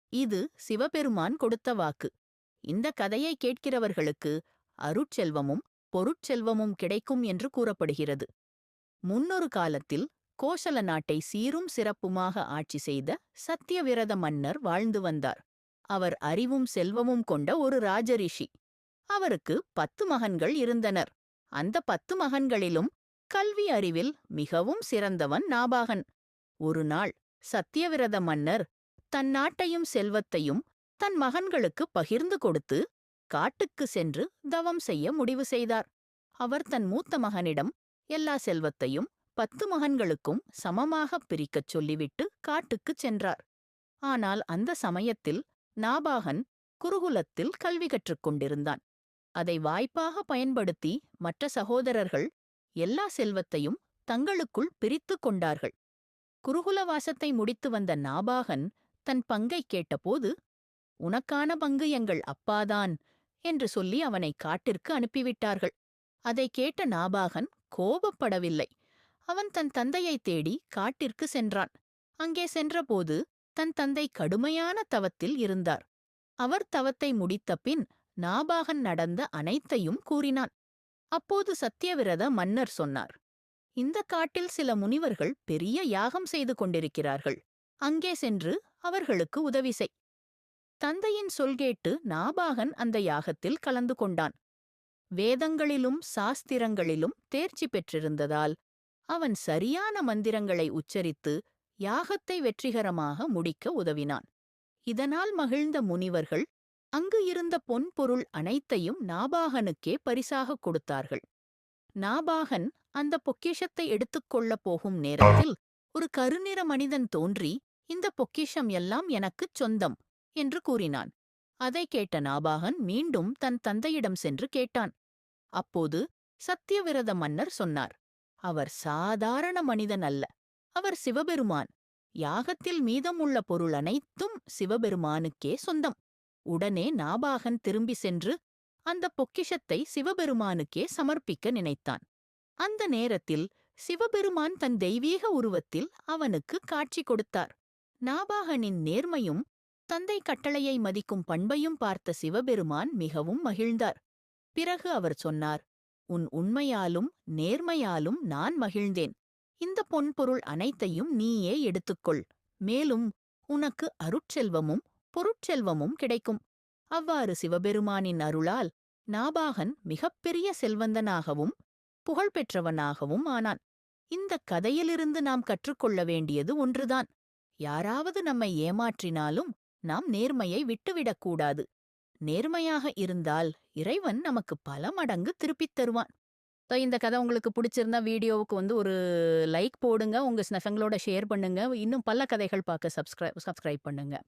இது சிவபெருமான் கொடுத்த வாக்கு. இந்த கதையை கேட்கிறவர்களுக்கு அருட்செல்வமும் பொருட்செல்வமும் கிடைக்கும் என்று கூறப்படுகிறது. முன்னொரு காலத்தில் கோசல நாட்டை சீரும் சிறப்புமாக ஆட்சி செய்த சத்தியவிரத மன்னர் வாழ்ந்து வந்தார். அவர் அறிவும் செல்வமும் கொண்ட ஒரு ராஜரிஷி. அவருக்கு 10 மகன்கள் இருந்தனர். அந்த 10 மகன்களிலும் கல்வி அறிவில் மிகவும் சிறந்தவன் நாபாகன். ஒரு நாள் சத்தியவிரத மன்னர் தன் நாட்டையும் செல்வத்தையும் தன் மகன்களுக்கு பகிர்ந்து கொடுத்து காட்டுக்கு சென்று தவம் செய்ய முடிவு செய்தார். அவர் தன் மூத்த மகனிடம் எல்லா செல்வத்தையும் 10 மகன்களுக்கும் சமமாகப் பிரிக்கச் சொல்லிவிட்டு காட்டுக்குச் சென்றார். ஆனால் அந்த சமயத்தில் நாபாகன் குருகுலத்தில் கல்வி கற்றுக் கொண்டிருந்தான். அதை வாய்ப்பாக பயன்படுத்தி மற்ற சகோதரர்கள் எல்லா செல்வத்தையும் தங்களுக்குள் பிரித்துக் கொண்டார்கள். குருகுலவாசத்தை முடித்து வந்த நாபாகன் தன் பங்கைக் கேட்டபோது, "உனக்கான பங்கு எங்கள் அப்பாதான்" என்று சொல்லி அவனை காட்டிற்கு அனுப்பிவிட்டார்கள். அதை கேட்ட நாபாகன் கோபப்படவில்லை. அவன் தன் தந்தையைத் தேடி காட்டிற்கு சென்றான். அங்கே சென்றபோது தன் தந்தை கடுமையான தவத்தில் இருந்தார். அவர் தவத்தை முடித்த பின் நாபாகன் நடந்த அனைத்தையும் கூறினான். அப்போது சத்தியவிரத மன்னர் சொன்னார், "இந்த காட்டில் சில முனிவர்கள் பெரிய யாகம் செய்து கொண்டிருக்கிறார்கள். அங்கே சென்று அவர்களுக்கு உதவி செய்." தந்தையின் சொல் கேட்டு நாபாகன் அந்த யாகத்தில் கலந்து கொண்டான். வேதங்களிலும் சாஸ்திரங்களிலும் தேர்ச்சி பெற்றிருந்ததால் அவன் சரியான மந்திரங்களை உச்சரித்து யாகத்தை வெற்றிகரமாக முடிக்க உதவினான். இதனால் மகிழ்ந்த முனிவர்கள் அங்கு இருந்த பொன் பொருள் அனைத்தையும் நாபாகனுக்கே பரிசாகக் கொடுத்தார்கள். நாபாகன் அந்த பொக்கிஷத்தை எடுத்துக்கொள்ளப் போகும் நேரத்தில் ஒரு கருநிற மனிதன் தோன்றி, "இந்த பொக்கிஷம் எல்லாம் எனக்குச் சொந்தம்" என்று கூறினான். அதை கேட்ட நாபாகன் மீண்டும் தன் தந்தையிடம் சென்று கேட்டான். அப்போது சத்தியவிரத மன்னர் சொன்னார், "அவர் சாதாரண மனிதன் அல்ல. அவர் சிவபெருமான். யாகத்தில் மீதமுள்ள பொருள் அனைத்தும் சிவபெருமானுக்கே சொந்தம்." உடனே நாபாகன் திரும்பி சென்று அந்த பொக்கிஷத்தை சிவபெருமானுக்கே சமர்ப்பிக்க நினைத்தான். அந்த நேரத்தில் சிவபெருமான் தன் தெய்வீக உருவத்தில் அவனுக்கு காட்சி கொடுத்தார். நாபாகனின் நேர்மையும் தந்தை கட்டளையை மதிக்கும் பண்பையும் பார்த்த சிவபெருமான் மிகவும் மகிழ்ந்தார். பிறகு அவர் சொன்னார், "உன் உண்மையாலும் நேர்மையாலும் நான் மகிழ்ந்தேன். இந்த பொன்பொருள் அனைத்தையும் நீயே எடுத்துக்கொள். மேலும் உனக்கு அருட்செல்வமும் பொருட்செல்வமும் கிடைக்கும்." அவ்வாறு சிவபெருமானின் அருளால் நாபாகன் மிகப்பெரிய செல்வந்தனாகவும் புகழ்பெற்றவனாகவும் ஆனான். இந்தக் கதையிலிருந்து நாம் கற்றுக்கொள்ள வேண்டியது ஒன்றுதான். யாராவது நம்மை ஏமாற்றினாலும் நாம் நேர்மையை விட்டுவிடக்கூடாது. நேர்மையாக இருந்தால் இறைவன் நமக்கு பல மடங்கு திருப்பித் தருவான். இந்த கதை உங்களுக்கு பிடிச்சிருந்தா வீடியோவுக்கு ஒரு லைக் போடுங்க. உங்க ஸ்நெஃபங்களோட ஷேர் பண்ணுங்க. இன்னும் பல கதைகள் பார்க்க சப்ஸ்கிரைப் பண்ணுங்க.